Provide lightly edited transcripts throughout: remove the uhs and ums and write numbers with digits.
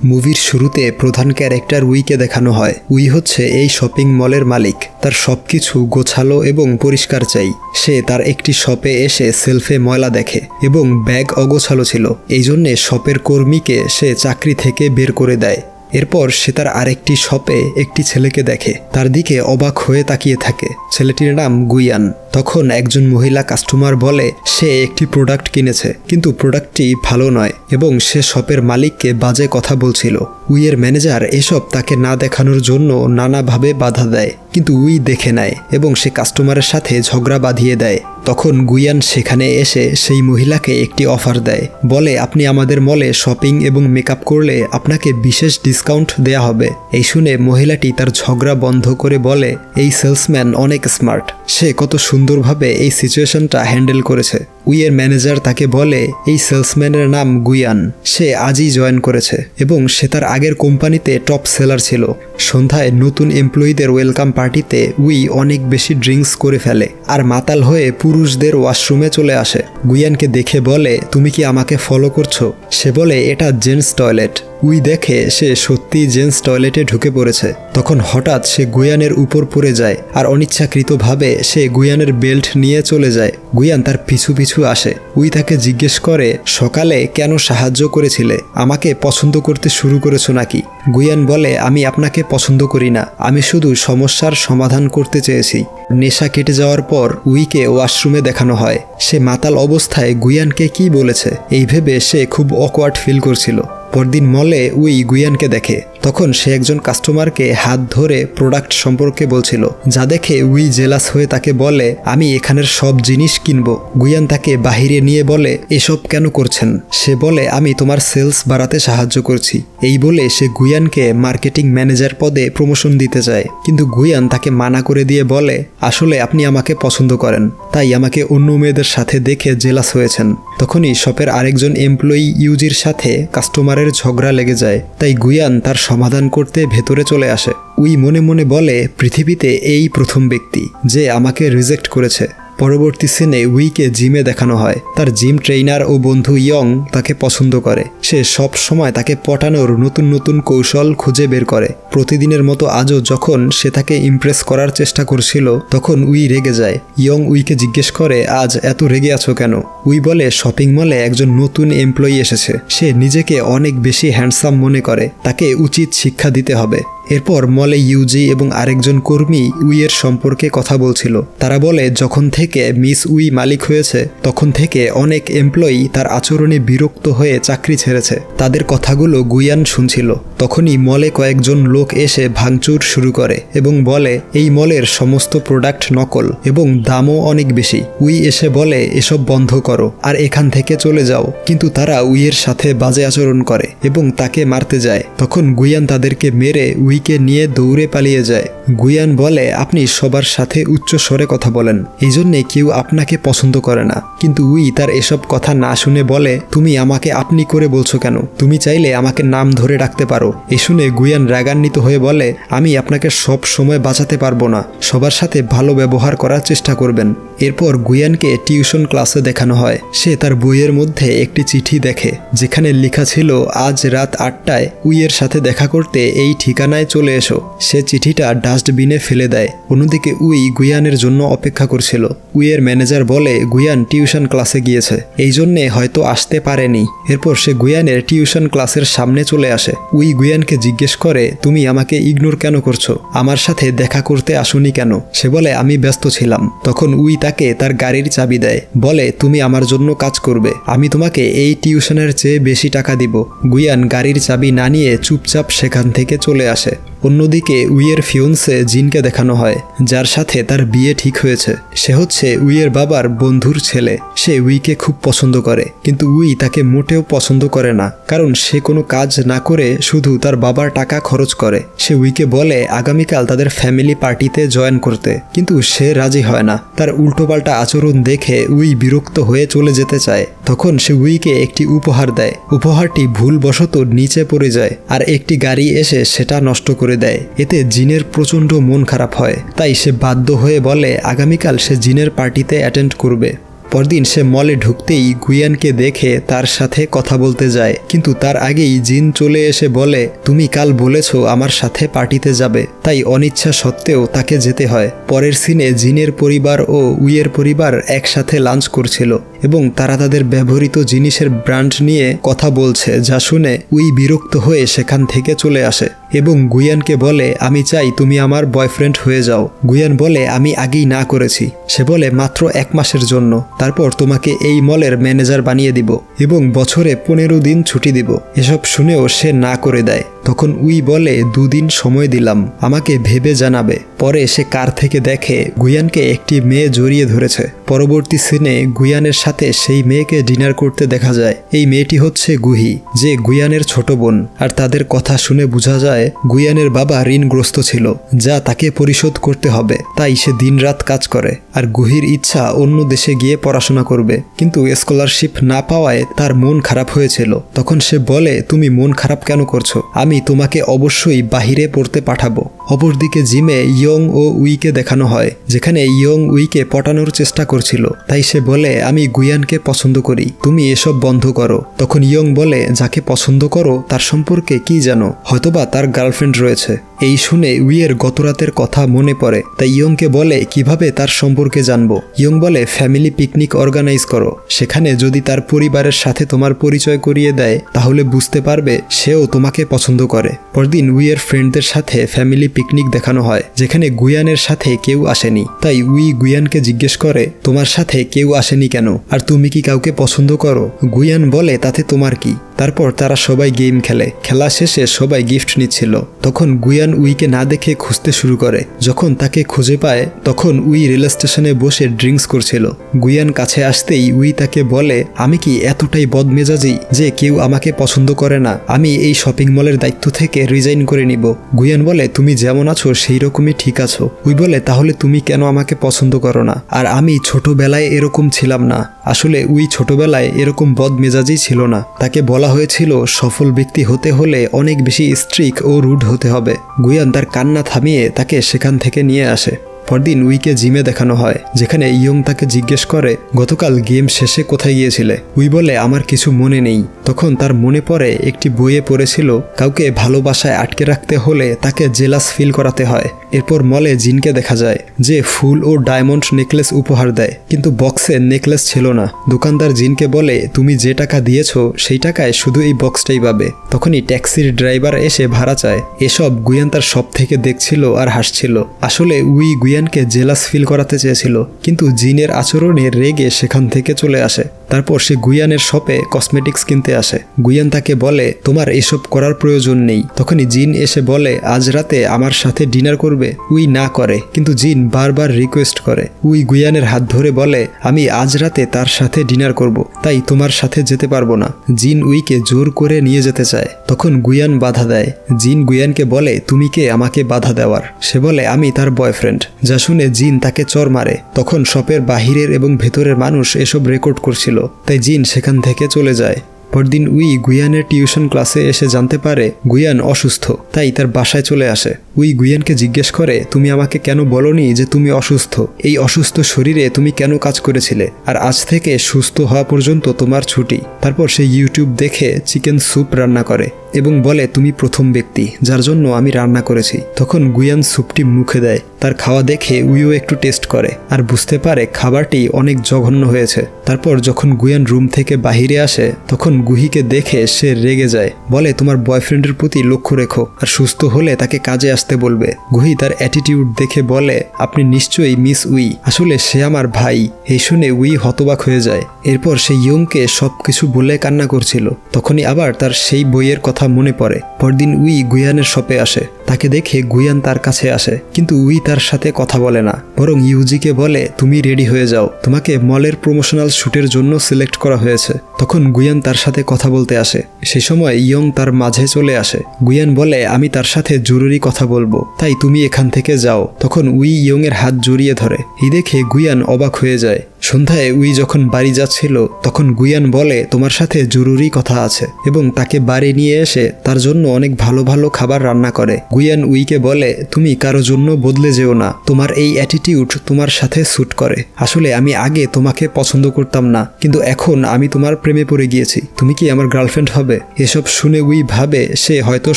মুভির শুরুতে প্রধান ক্যারেক্টার উইকে দেখানো হয়। উই হচ্ছে এই শপিং মলের মালিক। তার সবকিছু গোছালো এবং পরিষ্কার চাই। সে তার একটি শপে এসে সেলফে ময়লা দেখে এবং ব্যাগ অগোছালো ছিল। এই জন্যে শপের কর্মীকে সে চাকরি থেকে বের করে দেয়। এরপর সে তার আরেকটি শপে একটি ছেলেকে দেখে, তার দিকে অবাক হয়ে তাকিয়ে থাকে। ছেলেটির নাম গুইয়ান। তখন একজন মহিলা কাস্টমার বলে সে একটি প্রোডাক্ট কিনেছে, কিন্তু প্রোডাক্টটি ভালো নয় এবং সে শপের মালিককে বাজে কথা বলছিল। উইয়ের ম্যানেজার এসব তাকে না দেখানোর জন্য নানাভাবে বাধা দেয়, কিন্তু উই দেখে নেয় এবং সে কাস্টমারের সাথে ঝগড়া বাঁধিয়ে দেয়। তখন গুইয়ান সেখানে এসে সেই মহিলাকে একটি অফার দেয়, বলে আপনি আমাদের মলে শপিং এবং মেকআপ করলে আপনাকে বিশেষ ডিসকাউন্ট দেয়া হবে। এই শুনে মহিলাটি তার ঝগড়া বন্ধ করে বলে এই সেলসম্যান অনেক স্মার্ট, সে কত সুন্দরভাবে এই সিচুয়েশনটা হ্যান্ডেল করেছে। উইয়ের ম্যানেজার তাকে বলে এই সেলসম্যানের নাম গুইয়ান, সে আজই জয়েন করেছে এবং সে তার আগের কোম্পানিতে টপ সেলার ছিল। সন্ধ্যায় নতুন এমপ্লয়ীদের ওয়েলকাম পার্টিতে উই অনেক বেশি ড্রিঙ্কস করে ফেলে আর মাতাল হয়ে পুরুষদের ওয়াশরুমে চলে আসে। গুইয়ানকে দেখে বলে তুমি কি আমাকে ফলো করছো? সে বলে এটা জেন্টস টয়লেট। উই দেখে সে সত্যি জেন্টস টয়লেটে ঢুকে পড়েছে। তখন হঠাৎ সে গুইয়ানের উপর পড়ে যায় আর অনিচ্ছাকৃতভাবে সে গুইয়ানের বেল্ট নিয়ে চলে যায়। গুইয়ান তার পিছু পিছু আসে। উই তাকে জিজ্ঞেস করে সকালে কেন সাহায্য করেছিলে? আমাকে পছন্দ করতে শুরু করেছো নাকি? গুইয়ান বলে আমি আপনাকে পছন্দ করি না, আমি শুধু সমস্যার সমাধান করতে চেয়েছি। নেশা কেটে যাওয়ার পর উইকে ওয়াশরুমে দেখানো হয়। সে মাতাল অবস্থায় গুইয়ানকে কি বলেছে এই ভেবে সে খুব অকওয়ার্ড ফিল করছিল। পরদিন মলে উই গুইয়ানকে দেখে। তখন সে একজন কাস্টমারকে হাত ধরে প্রোডাক্ট সম্পর্কে বলছিল, যা দেখে উই জেলাস হয়ে তাকে বলে আমি এখানের সব জিনিস কিনবো। গুইয়ান তাকে বাহিরে নিয়ে বলে এসব কেন করছেন? সে বলে আমি তোমার সেলস বাড়াতে সাহায্য করছি। এই বলে সে গুইয়ানকে মার্কেটিং ম্যানেজার পদে প্রমোশন দিতে চায়, কিন্তু গুইয়ান তাকে মানা করে দিয়ে বলে আসলে আপনি আমাকে পছন্দ করেন, তাই আমাকে অন্য মেয়েদের সাথে দেখে জেলাস হয়েছেন। তখনই শপের আরেকজন এমপ্লয়ি ইউজির সাথে কাস্টমারের ঝগড়া লেগে যায়, তাই গুইয়ান তার সমাধান করতে ভেতরে চলে আসে। উই মনে মনে বলে পৃথিবীতে এই প্রথম ব্যক্তি যে আমাকে রিজেক্ট করেছে। পরবর্তী সিনে উইকে জিমে দেখানো হয়। তার জিম ট্রেইনার ও বন্ধু ইয়ং তাকে পছন্দ করে। সে সব সময় তাকে পটানোর নতুন নতুন কৌশল খুঁজে বের করে। প্রতিদিনের মতো আজও যখন সে তাকে ইমপ্রেস করার চেষ্টা করছিল, তখন উই রেগে যায়। ইয়ং উইকে জিজ্ঞেস করে আজ এত রেগে আছো কেন? উই বলে শপিং মলে একজন নতুন এমপ্লয়ি এসেছে, সে নিজেকে অনেক বেশি হ্যান্ডসাম মনে করে, তাকে উচিত শিক্ষা দিতে হবে। এরপর মলে ইউজি এবং আরেকজন কর্মী উইয়ের সম্পর্কে কথা বলছিল। তারা বলে যখন থেকে মিস উই মালিক হয়েছে তখন থেকে অনেক এমপ্লয়ি তার আচরণে বিরক্ত হয়ে চাকরি ছেড়েছে। তাদের কথাগুলো গুইয়ান শুনছিল। তখনই মলে কয়েকজন লোক এসে ভাঙচুর শুরু করে এবং বলে এই মলের সমস্ত প্রোডাক্ট নকল এবং দামও অনেক বেশি। উই এসে বলে এসব বন্ধ করো আর এখান থেকে চলে যাও, কিন্তু তারা উইয়ের সাথে বাজে আচরণ করে এবং তাকে মারতে যায়। তখন গুইয়ান তাদেরকে মেরে উইকে নিয়ে দৌড়ে পালিয়ে যায়। গুইয়ান বলে আপনি সবার সাথে উচ্চ স্বরে কথা বলেন, এই জন্যে কেউ আপনাকে পছন্দ করে না। কিন্তু উই তার এসব কথা না শুনে বলে তুমি আমাকে আপনি করে বলছো কেন? তুমি চাইলে আমাকে নাম ধরে ডাকতে পারো। এই শুনে গুইয়ান রাগান্বিত হয়ে বলে আমি আপনাকে সব সময় বাঁচাতে পারবো না, সবার সাথে ভালো ব্যবহার করার চেষ্টা করবেন। এরপর গুইয়ানকে টিউশন ক্লাসে দেখানো হয়। সে তার বইয়ের মধ্যে একটি চিঠি দেখে যেখানে লেখা ছিল আজ রাত 8টায় উইয়ের সাথে দেখা করতে এই ঠিকানায় চলে এসো। সে চিঠিটা ডাস্টবিনে ফেলে দেয়। অন্যদিকে উই গুইয়ানের জন্য অপেক্ষা করছিল। উইয়ের ম্যানেজার বলে গুইয়ান টিউশন ক্লাসে গিয়েছে, এই জন্যে হয়তো আসতে পারেনি। এরপর সে গুইয়ানের টিউশন ক্লাসের সামনে চলে আসে। উই গুইয়ানকে জিজ্ঞেস করে তুমি আমাকে ইগনোর কেন করছো? আমার সাথে দেখা করতে আসোনি কেন? সে বলে আমি ব্যস্ত ছিলাম। তখন উই তাকে তার গাড়ির চাবি দেয়, বলে তুমি আমার জন্য কাজ করবে, আমি তোমাকে এই টিউশনের চেয়ে বেশি টাকা দিব। গুইয়ান গাড়ির চাবি না নিয়ে চুপচাপ সেখান থেকে চলে আসে। অন্যদিকে উইয়ের ফিয়োন্সে জিনকে দেখানো হয়, যার সাথে তার বিয়ে ঠিক হয়েছে। সে হচ্ছে উইয়ের বাবার বন্ধুর ছেলে। সে উইকে খুব পছন্দ করে, কিন্তু উই তাকে মোটেও পছন্দ করে না, কারণ সে কোনো কাজ না করে শুধু তার বাবার টাকা খরচ করে। সে উইকে বলে আগামীকাল তাদের ফ্যামিলি পার্টিতে জয়েন করতে, কিন্তু সে রাজি হয় না। তার উল্টোপাল্টা আচরণ দেখে উই বিরক্ত হয়ে চলে যেতে চায়। তখন সে উইকে একটি উপহার দেয়। উপহারটি ভুলবশত নিচে পড়ে যায় আর একটি গাড়ি এসে সেটা নষ্ট করে দেয়। এতে জিনের প্রচণ্ড মন খারাপ হয়, তাই সে বাধ্য হয়ে বলে আগামীকাল সে জিনের পার্টিতে অ্যাটেন্ড করবে। পরদিন সে মলে ঢুকতেই গুয়ানকে দেখে তার সাথে কথা বলতে যায়, কিন্তু তার আগেই জিন চলে এসে বলে, তুমি কাল বলেছো আমার সাথে পার্টিতে যাবে, তাই অনিচ্ছা সত্ত্বেও তাকে যেতে হয়। পরের সিনে জিনের পরিবার ও উইয়ের পরিবার একসাথে লাঞ্চ করছিল এবং তারা তাদের ব্যবহৃত জিনিসের ব্র্যান্ড নিয়ে কথা বলছে, যা শুনে উই বিরক্ত হয়ে সেখান থেকে চলে আসে এবং গুয়ানকে বলে, আমি চাই তুমি আমার বয়ফ্রেন্ড হয়ে যাও। গুয়ান বলে, আমি আগেই না করেছি। সে বলে, মাত্র 1 মাসের জন্য, তারপর তোমাকে এই মলের ম্যানেজার বানিয়ে দিব এবং বছরে 15 দিন ছুটি দিব। এসব শুনেও সে না করে দেয়। তখন উই বলে, 2 দিন সময় দিলাম, আমাকে ভেবে জানাবে। পরে সে কার থেকে দেখে গুয়ানকে একটি মেয়ে জড়িয়ে ধরেছে। পরবর্তী সিনে গুয়ানের সাথে সেই মেয়েকে ডিনার করতে দেখা যায়। এই মেয়েটি হচ্ছে গুহি, যে গুয়ানের ছোট বোন। আর তাদের কথা শুনে বোঝা যায় গুয়ানের বাবা ঋণগ্রস্ত ছিল, যা তাকে পরিশোধ করতে হবে। তাই সে দিনরাত কাজ করে। আর গুহির ইচ্ছা অন্য দেশে গিয়ে পড়াশোনা করবে, কিন্তু স্কলারশিপ না পাওয়ায় তার মন খারাপ হয়েছিল। তখন সে বলে, তুমি মন খারাপ কেন করছো? আমি তোমাকে অবশ্যই বাহিরে পড়তে পাঠাবো। অপরদিকে জিমে ইয়ং ও উইকে দেখানো হয়, যেখানে ইয়ং উইকে পটানোর চেষ্টা করছিল। তাই সে বলে, আমি গুয়ানকে পছন্দ করি, তুমি এসব বন্ধ করো। তখন ইয়ং বলে, যাকে পছন্দ করো তার সম্পর্কে কি জানো? হয়তোবা তার গার্লফ্রেন্ড রয়েছে। এই শুনে উইয়ের গতরাতের কথা মনে পড়ে। তাই ইয়ংকে বলে, কিভাবে তার সম্পর্কে জানবো? ইয়ং বলে, ফ্যামিলি পিকনিক অর্গানাইজ করো, সেখানে যদি তার পরিবারের সাথে তোমার পরিচয় করিয়ে দেয় তাহলে বুঝতে পারবে সেও তোমাকে পছন্দ করে। পরদিন উইয়ের ফ্রেন্ডদের সাথে ফ্যামিলি পিকনিক দেখানো হয়, যেখানে গুয়ানের সাথে কেউ আসেনি। তাই উই গুয়ানকে জিজ্ঞেস করে, তোমার সাথে কেউ আসেনি কেন? আর তুমি কি কাউকে পছন্দ করো? গুয়ান বলে, তাতে তোমার কি? তারপর তারা সবাই গেম খেলে। খেলা শেষে সবাই গিফট নিচ্ছিল। তখন গুয়ান উইকে না দেখে খুঁজতে শুরু করে। যখন তাকে খুঁজে পায় তখন উই রেল স্টেশনে বসে ড্রিঙ্কস করছিল। গুয়ান কাছে আসতেই উই তাকে বলে, আমি কি এতটাই বদমেজাজি যে কেউ আমাকে পছন্দ করে না? আমি এই শপিং মলের দায়িত্ব থেকে রিজাইন করে নিব। গুয়ান বলে, তুমি যেমন আছো সেই রকমই ঠিক আছো। উই বলে, তাহলে তুমি কেন আমাকে পছন্দ করো না? আর আমি ছোটবেলায় এরকম ছিলাম না। আসলে উই ছোটবেলায় এরকম বদমেজাজি ছিল না। তাকে বলা হয়েছিল সফল ব্যক্তি হতে হলে অনেক বেশি স্ট্রিক ও রুড হতে হবে। গুয়ান তার কান্না থামিয়ে তাকে সেখান থেকে নিয়ে আসে। পরদিন উইকে জিমে দেখানো হয়, যেখানে ইয়ং তাকে জিজ্ঞেস করে, গতকাল গেম শেষে কোথায় গিয়েছিলে? উই বলে, আমার কিছু মনে নেই। তখন তার মনে পড়ে একটি বইয়ে পড়েছিল, কাউকে ভালোবাসায় আটকে রাখতে হলে তাকে জেলাস ফিল করাতে হয়। এরপর মলে জিনকে দেখা যায়, যে ফুল ও ডায়মন্ড নেকলেস উপহার দেয়, কিন্তু বক্সে নেকলেস ছিল না। দোকানদার জিনকে বলে, তুমি যে টাকা দিয়েছো সেই টাকায় শুধু এই বক্সটাই পাবে। তখনই ট্যাক্সির ড্রাইভার এসে ভাড়া চায়। এসব গুয়ান তার সব থেকে দেখছিল আর হাসছিল। আসলে উই গুয়ানকে জেলাস ফিল করাতে চেয়েছিল, কিন্তু জিনের আচরণে রেগে সেখান থেকে চলে আসে। তারপর সে গুয়ানের শপে কসমেটিক্স কিনতে আসে। গুয়ান তাকে বলে, তোমার এসব করার প্রয়োজন নেই। তখনই জিন এসে বলে, আজ রাতে আমার সাথে ডিনার করবে? উই না করে, কিন্তু জিন বারবার রিকোয়েস্ট করে। উই গুয়ানের হাত ধরে বলে, আমি আজ রাতে তার সাথে ডিনার করব, তাই তোমার সাথে যেতে পারবো না। জিন উইকে জোর করে নিয়ে যেতে চায়। তখন গুয়ান বাধা দেয়। জিন গুয়ানকে বলে, তুমি কে আমাকে বাধা দেওয়ার? সে বলে, আমি তার বয়ফ্রেন্ড। যা শুনে জিন তাকে চর মারে। তখন শপের বাহিরের এবং ভেতরের মানুষ এসব রেকর্ড করছিল, তাই জিন সেখান থেকে চলে যায়। পরদিন উই গুয়ানের টিউশন ক্লাসে এসে জানতে পারে গুয়ান অসুস্থ, তাই তার বাসায় চলে আসে। উই গুয়ানকে জিজ্ঞেস করে, তুমি আমাকে কেন বলনি যে তুমি অসুস্থ? এই অসুস্থ শরীরে তুমি কেন কাজ করেছিলে? আর আজ থেকে সুস্থ হওয়া পর্যন্ত তোমার ছুটি। তারপর সে ইউটিউব দেখে চিকেন স্যুপ রান্না করে এবং বলে, তুমি প্রথম ব্যক্তি যার জন্য আমি রান্না করেছি। তখন গুয়ান স্যুপটি মুখে দেয়। তার খাওয়া দেখে উইও একটু টেস্ট করে আর বুঝতে পারে খাবারটি অনেক জঘন্য হয়েছে। তারপর যখন গুয়ান রুম থেকে বাহিরে আসে তখন গুহিকে দেখে সে রেগে যায়, বলে, তোমার বয়ফ্রেন্ডের প্রতি লক্ষ্য রেখো আর সুস্থ হলে তাকে কাজে আসতে বলবে। গুহি তার অ্যাটিটিউড দেখে বলে, আপনি নিশ্চয়ই মিস উই, আসলে সে আমার ভাই। এই শুনে উই হতবাক হয়ে যায়। এরপর সে ইয়ংকে সবকিছু বলে কান্না করছিল। তখনই আবার তার সেই বইয়ের কথা মনে পড়ে। পরদিন উই গুয়ানের শপে আসে। তাকে দেখে গুয়ান তার কাছে আসে, কিন্তু উই তার সাথে কথা বলে না, বরং ইউজিকে বলে, তুমি রেডি হয়ে যাও, তোমাকে মলের প্রমোশনাল শুটের জন্য সিলেক্ট করা হয়েছে। তখন গুয়ান তার সাথে কথা বলতে আসে। সেই সময় ইয়ং তার মাঝে চলে আসে। গুয়ান বলে, আমি তার সাথে জরুরি কথা বলবো, তাই তুমি এখান থেকে যাও। তখন উই ইয়ং এর হাত জড়িয়ে ধরে। এই দেখে গুয়ান অবাক হয়ে যায়। সন্ধ্যায় উই যখন বাড়ি যাচ্ছিল তখন গুয়ান বলে তোমার সাথে জরুরি কথা আছে এবং তাকে বাড়ি নিয়ে এসে তার জন্য অনেক ভালো ভালো খাবার রান্না করে। গুয়ান উইকে বলে তুমি কারো জন্য বদলে যেও না, তোমার এই অ্যাটিটিউড তোমার সাথে স্যুট করে। আসলে আমি আগে তোমাকে পছন্দ করতাম না, কিন্তু এখন আমি তোমার প্রেমে পড়ে গিয়েছি, তুমি কি আমার গার্লফ্রেন্ড হবে? এসব শুনে উই ভাবে সে হয়তো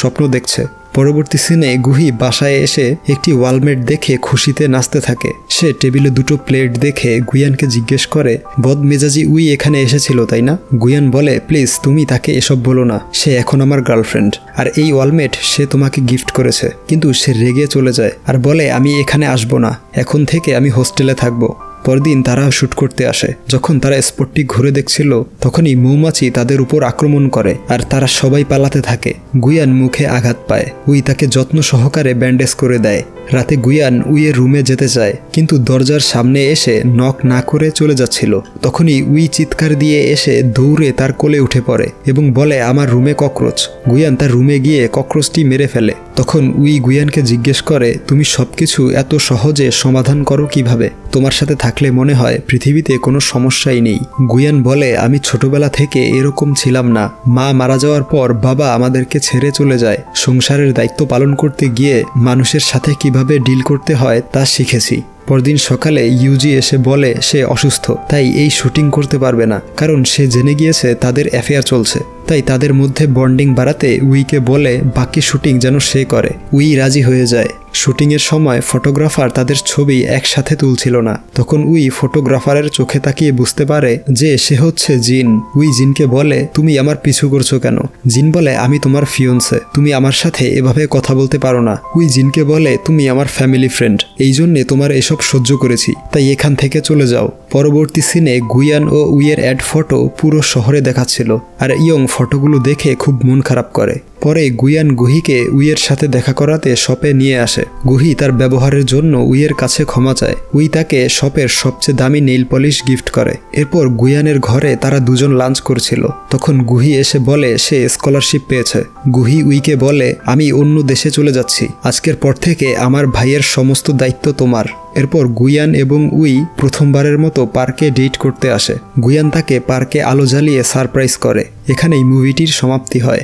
স্বপ্ন দেখছে। পরবর্তী সিনে গুহি বাসায় এসে একটি ওয়ালমেট দেখে খুশিতে নাচতে থাকে। সে টেবিলে 2টো প্লেট দেখে গুয়ানকে জিজ্ঞেস করে বদমেজাজি উই এখানে এসেছিল তাই না? গুয়ান বলে প্লিজ তুমি তাকে এসব বলো না, সে এখন আমার গার্লফ্রেন্ড আর এই ওয়ালমেট সে তোমাকে গিফট করেছে। কিন্তু সে রেগে চলে যায় আর বলে আমি এখানে আসবো না, এখন থেকে আমি হোস্টেলে থাকবো। পরদিন তারা শ্যুট করতে আসে। যখন তারা স্পটটি ঘুরে দেখছিল তখনই মৌমাছি তাদের উপর আক্রমণ করে আর তারা সবাই পালাতে থাকে। গুয়ান মুখে আঘাত পায়। উই তাকে যত্ন সহকারে ব্যান্ডেজ করে দেয়। রাতে গুয়ান উইয়ের রুমে যেতে চায় কিন্তু দরজার সামনে এসে নক না করে চলে যাচ্ছিল। তখনই উই চিৎকার দিয়ে এসে দৌড়ে তার কোলে উঠে পড়ে এবং বলে আমার রুমে ককরোচ। গুয়ান তার রুমে গিয়ে ককরোচটি মেরে ফেলে। তখন উই গুয়ানকে জিজ্ঞেস করে তুমি সবকিছু এত সহজে সমাধান করো কিভাবে? তোমার সাথে থাকলে মনে হয় পৃথিবীতে কোনো সমস্যাই নেই। গুয়ান বলে আমি ছোটবেলা থেকে এরকম ছিলাম না, মা মারা যাওয়ার পর বাবা আমাদেরকে ছেড়ে চলে যায়। সংসারের দায়িত্ব পালন করতে গিয়ে মানুষের সাথে কিভাবে ডিল করতে হয় তা শিখেছি। পরদিন সকালে ইউজি এসে বলে সে অসুস্থ, তাই এই শুটিং করতে পারবে না, কারণ সে জেনে গিয়েছে তাদের অ্যাফেয়ার চলছে। তাই তাদের মধ্যে বন্ডিং বাড়াতে উইকে বলে বাকি শুটিং যেন সে করে। উই রাজি হয়ে যায়। শুটিংয়ের সময় ফটোগ্রাফার তাদের ছবি একসাথে তুলছিল না। তখন উই ফটোগ্রাফারের চোখে তাকিয়ে বুঝতে পারে যে সে হচ্ছে জিন। উই জিনকে বলে তুমি আমার পিছু করছো কেন? জিন বলে আমি তোমার ফিয়ন্সে, তুমি আমার সাথে এভাবে কথা বলতে পারো না। উই জিনকে বলে তুমি আমার ফ্যামিলি ফ্রেন্ড, এই জন্যে তোমার এসব সহ্য করেছি, তাই এখান থেকে চলে যাও। পরবর্তী সিনে গুয়ান ও উইয়ের অ্যাড ফটো পুরো শহরে দেখাচ্ছিল আর ইয়ং ফটোগুলো দেখে খুব মন খারাপ করে। পরে গুয়ান গুহিকে উইয়ের সাথে দেখা করাতে শপে নিয়ে আসে। গুহি তার ব্যবহারের জন্য উইয়ের কাছে ক্ষমা চায়। উই তাকে শপের সবচেয়ে দামি নেইল পলিশ গিফট করে। এরপর গুয়ানের ঘরে তারা দুজন লাঞ্চ করছিল। তখন গুহি এসে বলে সে স্কলারশিপ পেয়েছে। গুহি উইকে বলে আমি অন্য দেশে চলে যাচ্ছি, আজকের পর থেকে আমার ভাইয়ের সমস্ত দায়িত্ব তোমার। এরপর গুয়ান এবং উই প্রথমবারের মতো পার্কে ডেট করতে আসে। গুয়ান তাকে পার্কে আলো জ্বালিয়ে সারপ্রাইজ করে। এখানেই মুভিটির সমাপ্তি হয়।